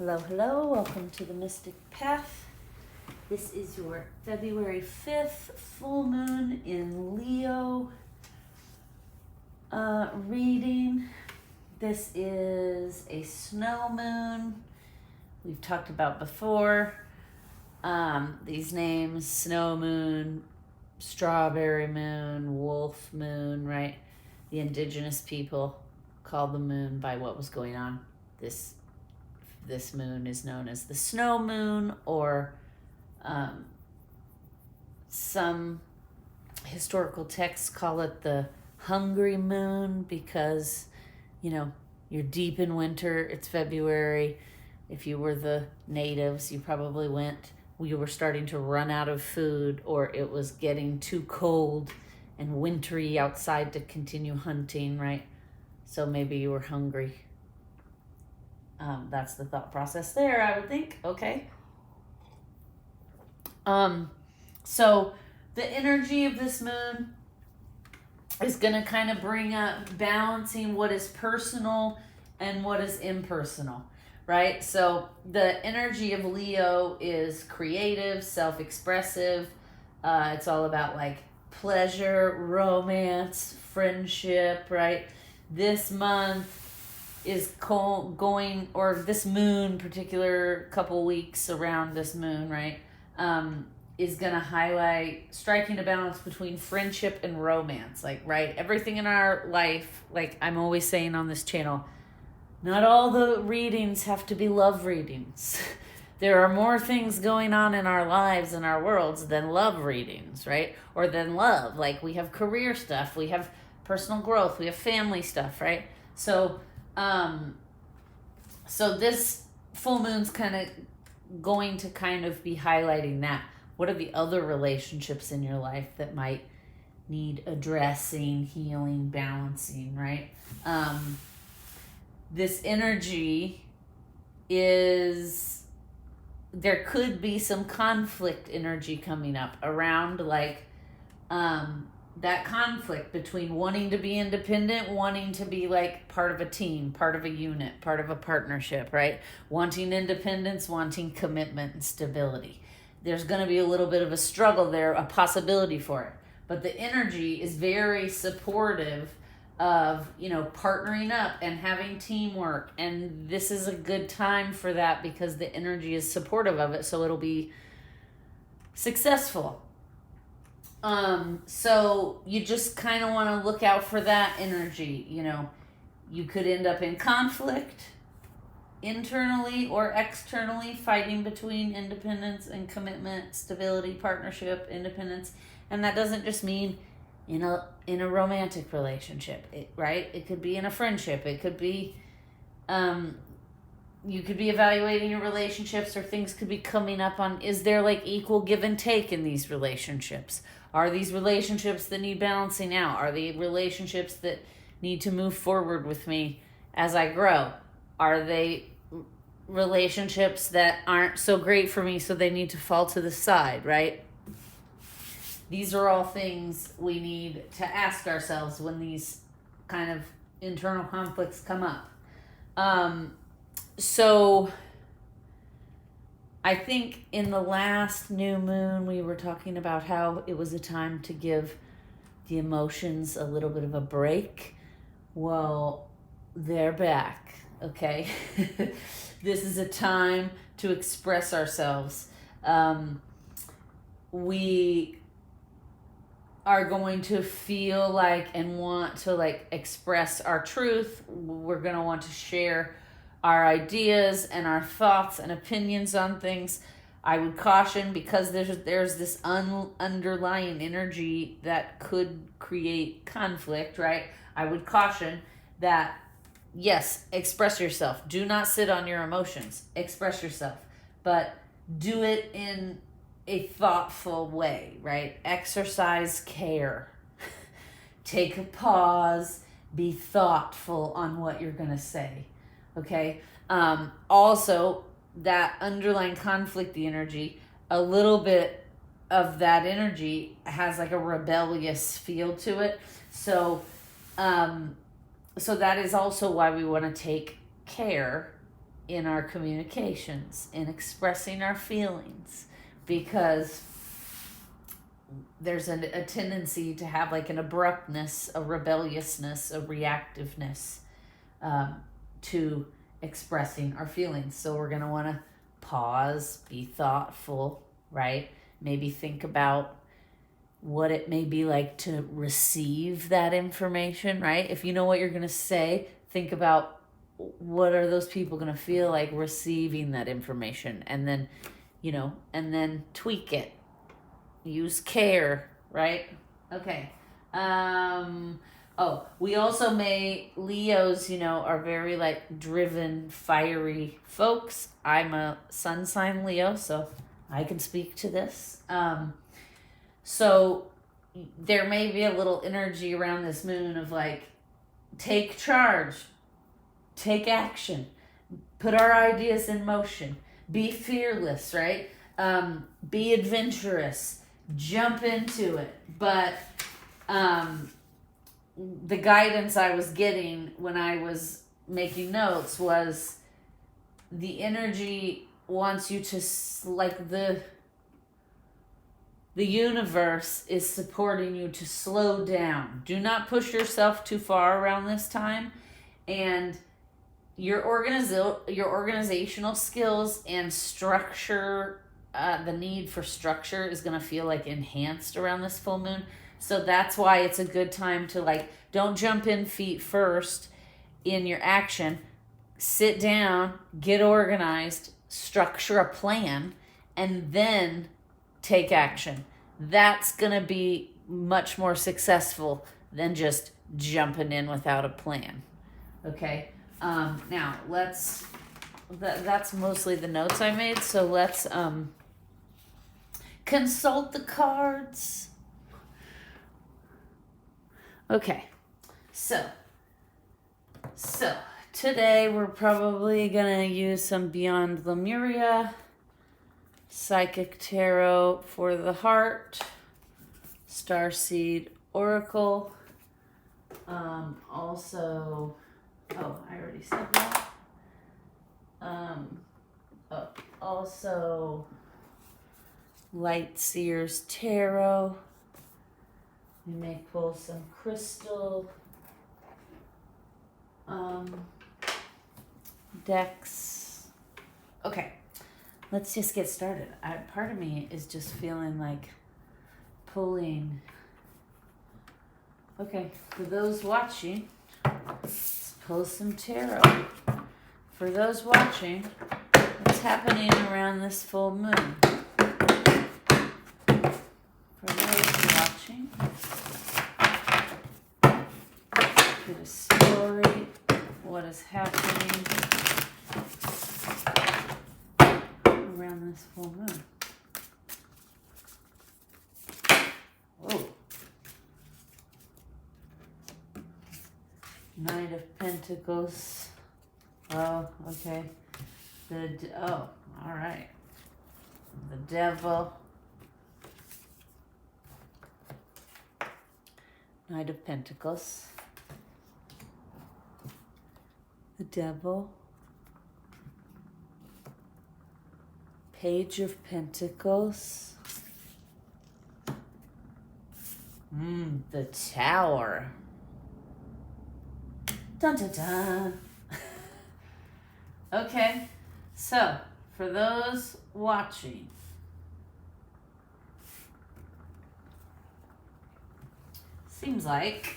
Hello, hello. Welcome to the Mystic Path. This is your February 5th full moon in Leo reading. This is a snow moon. We've talked about before these names: snow moon, strawberry moon, wolf moon, right? The indigenous people called the moon by what was going on. This moon is known as the snow moon, or some historical texts call it the hungry moon because, you're deep in winter. It's February. If you were the natives, you probably we were starting to run out of food, or it was getting too cold and wintry outside to continue hunting, right? So maybe you were hungry. That's the thought process there, I would think. Okay. So the energy of this moon is going to kind of bring up balancing what is personal and what is impersonal, right? So the energy of Leo is creative, self-expressive. It's all about like pleasure, romance, friendship, right? This month is going, or this moon, particular couple weeks around this moon, right, is going to highlight striking a balance between friendship and romance. Like, right, everything in our life, like I'm always saying on this channel, not all the readings have to be love readings. There are more things going on in our lives and our worlds than love readings, right? Or than love. Like, we have career stuff, we have personal growth, we have family stuff, right? So this full moon's kind of going to be highlighting that. What are the other relationships in your life that might need addressing, healing, balancing, right? This energy there could be some conflict energy coming up around that conflict between wanting to be independent, wanting to be like part of a team, part of a unit, part of a partnership, right? Wanting independence, wanting commitment and stability. There's going to be a little bit of a struggle there, a possibility for it. But the energy is very supportive of, partnering up and having teamwork. And this is a good time for that because the energy is supportive of it. So it'll be successful. So you just kind of want to look out for that energy. You could end up in conflict internally or externally, fighting between independence and commitment, stability, partnership, independence. And that doesn't just mean in a romantic relationship, right? It could be in a friendship. It could be, you could be evaluating your relationships, or things could be coming up on, is there like equal give and take in these relationships? Are these relationships that need balancing out? Are they relationships that need to move forward with me as I grow? Are they relationships that aren't so great for me, so they need to fall to the side, right? These are all things we need to ask ourselves when these kind of internal conflicts come up. So I think in the last new moon, we were talking about how it was a time to give the emotions a little bit of a break. Well, they're back, okay? This is a time to express ourselves. We are going to feel like and want to express our truth. We're going to want to share our ideas and our thoughts and opinions on things. I would caution, because there's this underlying energy that could create conflict, right? I would caution that, yes, express yourself. Do not sit on your emotions. Express yourself. But do it in a thoughtful way, right? Exercise care. Take a pause. Be thoughtful on what you're going to say. Okay. Also, that underlying conflict energy, a little bit of that energy has like a rebellious feel to it. So that is also why we want to take care in our communications, in expressing our feelings, because there's a tendency to have like an abruptness, a rebelliousness, a reactiveness to expressing our feelings. So we're going to want to pause, be thoughtful, right? Maybe think about what it may be like to receive that information, right? If you know what you're going to say, think about what are those people going to feel like receiving that information, and then, and then tweak it. Use care, right? Okay. We also Leos, are very like driven, fiery folks. I'm a sun sign Leo, so I can speak to this. So there may be a little energy around this moon of like, take charge, take action, put our ideas in motion, be fearless, right? Be adventurous, jump into it. But the guidance I was getting when I was making notes was the energy wants you to, like, the universe is supporting you to slow down. Do not push yourself too far around this time. And your organizational skills and structure, the need for structure is going to feel like enhanced around this full moon. So that's why it's a good time to, like, don't jump in feet first in your action. Sit down, get organized, structure a plan, and then take action. That's going to be much more successful than just jumping in without a plan. Okay? Now, that's mostly the notes I made, so let's consult the cards. Okay, so today we're probably gonna use some Beyond Lemuria, Psychic Tarot for the Heart, Starseed Oracle, also, I already said that, also Light Seers Tarot. We may pull some crystal decks. Okay, let's just get started. Part of me is just feeling like pulling. Okay, for those watching, let's pull some tarot. For those watching, what's happening around this full moon? For those watching, get a story, what is happening around this full moon. Whoa. Knight of Pentacles. Oh, okay. All right. The Devil. Knight of Pentacles. The Devil. Page of Pentacles. The Tower. Dun dun dun. Okay, so for those watching, seems like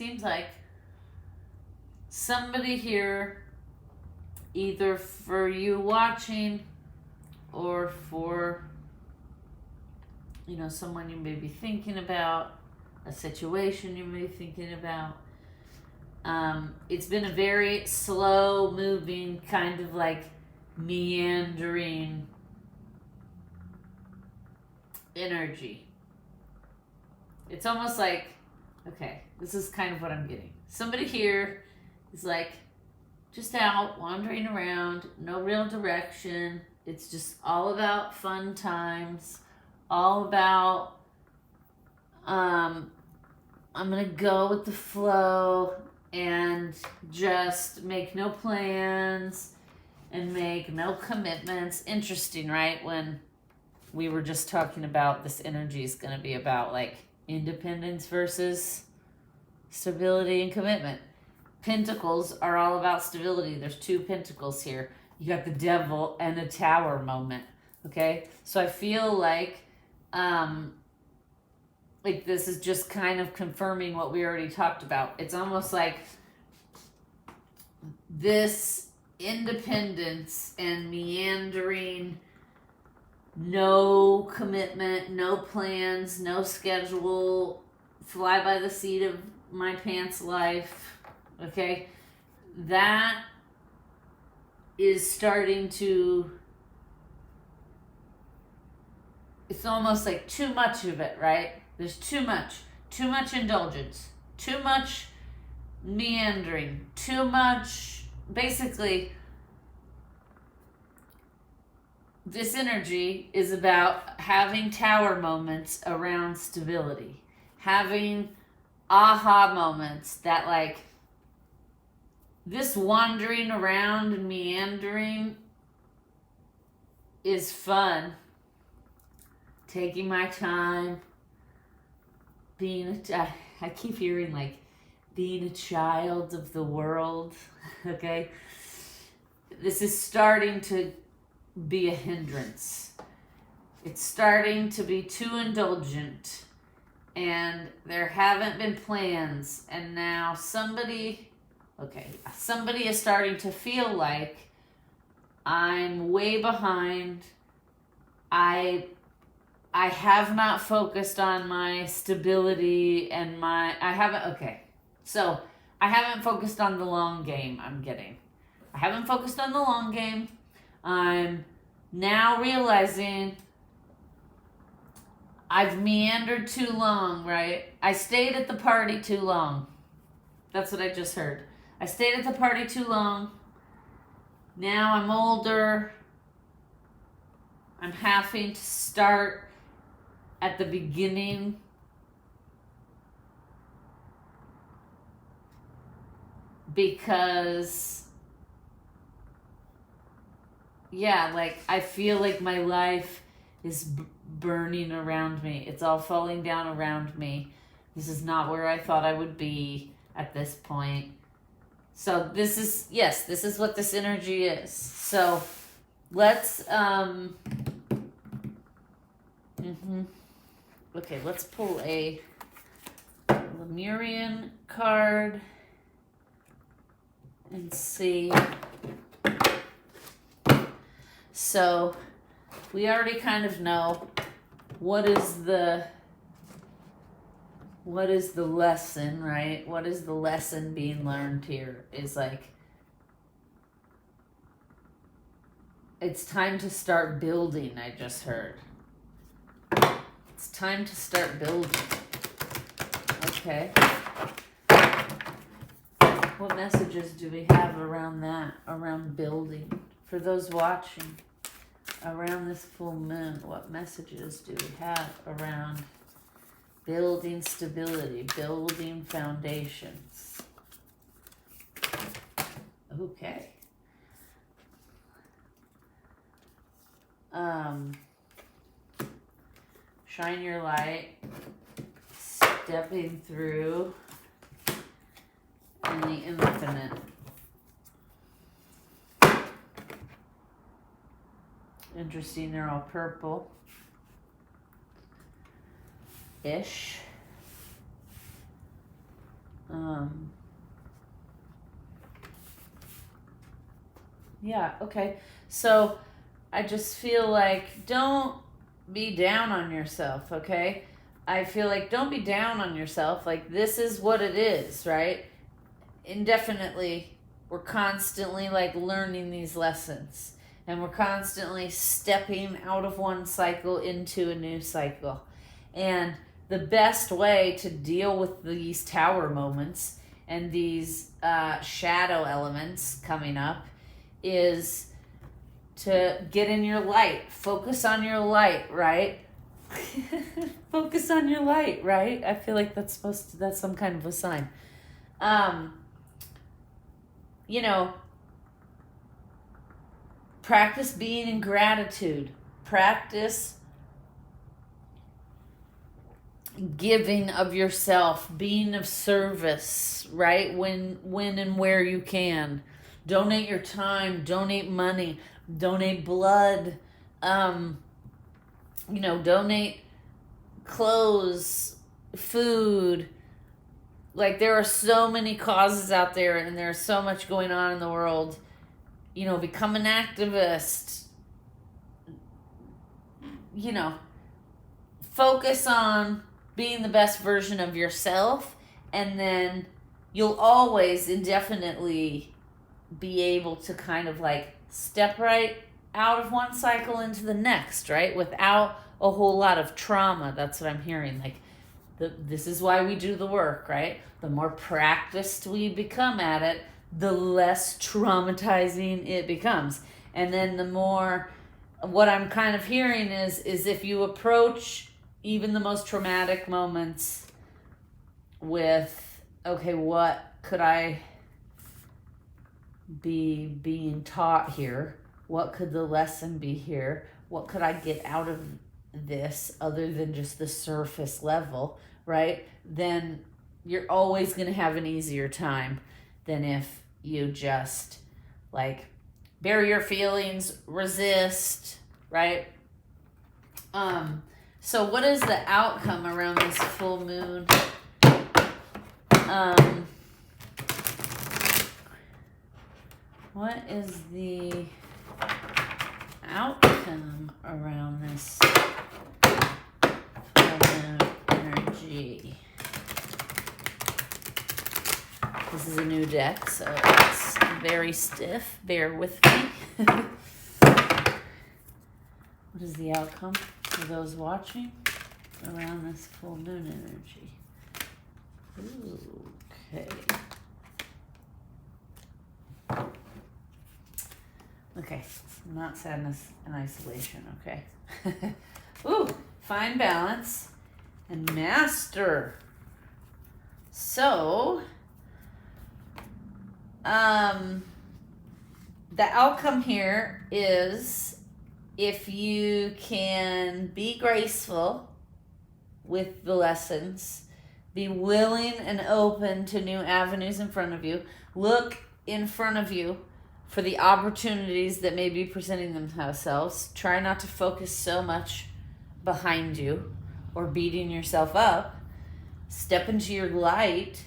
seems like somebody here, either for you watching or for, someone you may be thinking about, a situation you may be thinking about. It's been a very slow moving, kind of like meandering energy. It's almost like, okay, this is kind of what I'm getting. Somebody here is like just out wandering around, no real direction. It's just all about fun times, all about I'm gonna go with the flow and just make no plans and make no commitments. Interesting, right? When we were just talking about this energy is gonna be about like independence versus stability and commitment. Pentacles are all about stability. There's 2 pentacles here. You got the devil and a tower moment. Okay, so I feel like this is just kind of confirming what we already talked about. It's almost like this independence and meandering, no commitment, no plans, no schedule, fly by the seat of my pants life, okay? That is starting to, it's almost like too much of it, right? There's too much indulgence, too much meandering, too much, basically, this energy is about having tower moments around stability, having aha moments that like this wandering around and meandering is fun. Taking my time, I keep hearing like being a child of the world, okay? This is starting to be a hindrance. It's starting to be too indulgent, and there haven't been plans, and now somebody is starting to feel like I'm way behind. I have not focused on my stability and I haven't focused on the long game. I haven't focused on the long game. I'm now realizing I've meandered too long, right? I stayed at the party too long. That's what I just heard. I stayed at the party too long. Now I'm older. I'm having to start at the beginning. Because, I feel like my life is burning around me. It's all falling down around me. This is not where I thought I would be at this point. So this is what this energy is. So let's, okay, let's pull a Lemurian card and see. So we already kind of know what is the lesson, right? What is the lesson being learned here is like, it's time to start building, I just heard. It's time to start building. Okay. What messages do we have around that, around building? For those watching, around this full moon, what messages do we have around building stability, building foundations? Okay. Shine your light, stepping through in the infinite. Interesting, they're all purple-ish. Yeah, okay. So I just feel like don't be down on yourself, okay? I feel like don't be down on yourself. Like, this is what it is, right? Indefinitely, we're constantly like learning these lessons, and we're constantly stepping out of one cycle into a new cycle. And the best way to deal with these tower moments and these shadow elements coming up is to get in your light. Focus on your light, right? Focus on your light, right? I feel like that's some kind of a sign. You know, practice being in gratitude. Practice giving of yourself, being of service, right? When and where you can. Donate your time, donate money, donate blood, donate clothes, food. Like, there are so many causes out there, and there's so much going on in the world. You know, become an activist. You know, focus on being the best version of yourself, and then you'll always indefinitely be able to kind of like step right out of one cycle into the next, right? Without a whole lot of trauma. That's what I'm hearing. Like, this is why we do the work, right? The more practiced we become at it, the less traumatizing it becomes. And then the more, what I'm kind of hearing is if you approach even the most traumatic moments with, okay, what could I be being taught here? What could the lesson be here? What could I get out of this other than just the surface level, right? Then you're always going to have an easier time than if you just like bury your feelings, resist, right? So what is the outcome around this full moon? What is the outcome around this full moon energy? This is a new deck, so it's very stiff. Bear with me. What is the outcome for those watching around this full moon energy? Okay. Okay, not sadness and isolation, okay? Ooh, find balance and master. So, the outcome here is if you can be graceful with the lessons, be willing and open to new avenues in front of you, look in front of you for the opportunities that may be presenting themselves. Try not to focus so much behind you or beating yourself up. Step into your light,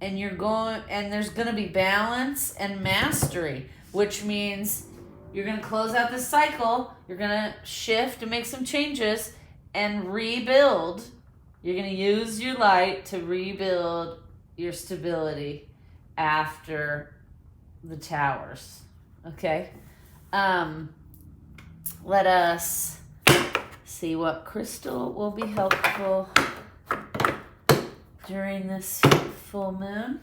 and there's going to be balance and mastery, which means you're going to close out this cycle. You're going to shift and make some changes and rebuild. You're going to use your light to rebuild your stability after the towers. Okay? Let us see what crystal will be helpful during this full moon.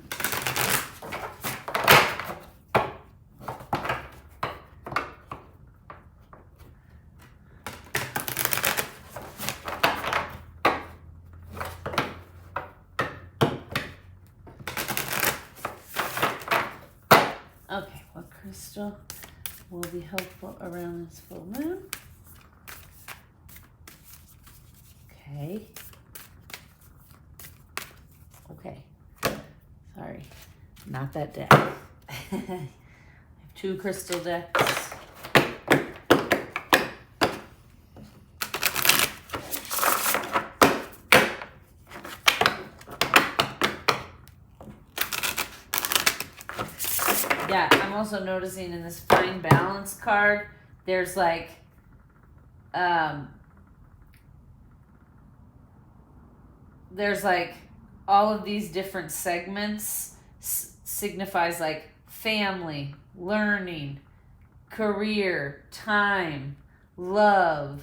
Okay, what crystal will be helpful around this full moon? Okay. Sorry, not that deck. I have 2 crystal decks. Yeah, I'm also noticing in this Find Balance card, there's like, all of these different segments signifies like family, learning, career, time, love,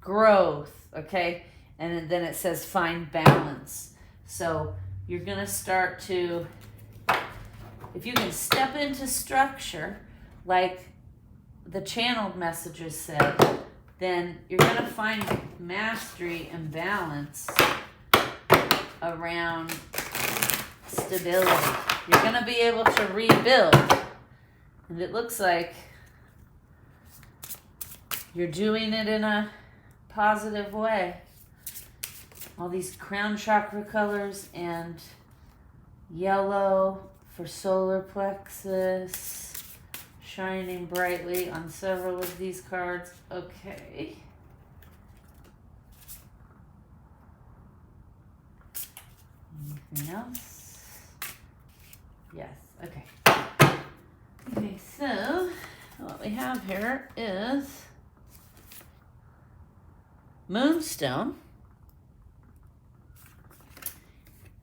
growth, okay? And then it says find balance. So you're going to start to, if you can step into structure, like the channeled messages said, then you're going to find mastery and balance around stability. You're going to be able to rebuild. And it looks like you're doing it in a positive way. All these crown chakra colors and yellow for solar plexus shining brightly on several of these cards. Okay. Anything else? Yes. Okay. Okay, so what we have here is moonstone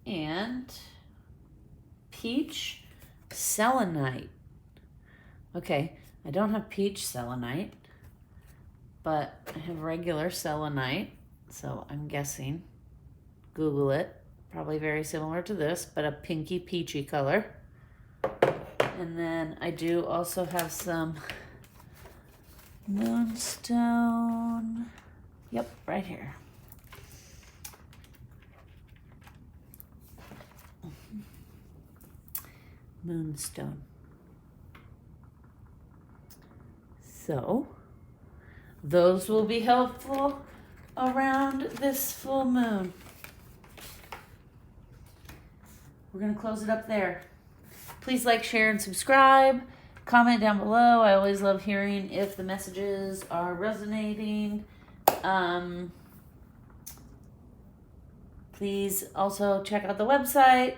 and peach selenite. Okay, I don't have peach selenite, but I have regular selenite, so I'm guessing, Google it, probably very similar to this, but a pinky peachy color. And then I do also have some moonstone. Yep, right here. Moonstone. So those will be helpful around this full moon. We're going to close it up there. Please like, share, and subscribe. Comment down below. I always love hearing if the messages are resonating. Please also check out the website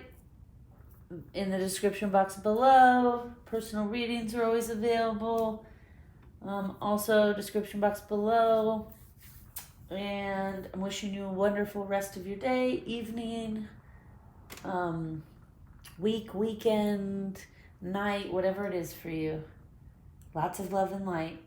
in the description box below. Personal readings are always available. Also, description box below. And I'm wishing you a wonderful rest of your day, evening, weekend, night, whatever it is for you. Lots of love and light.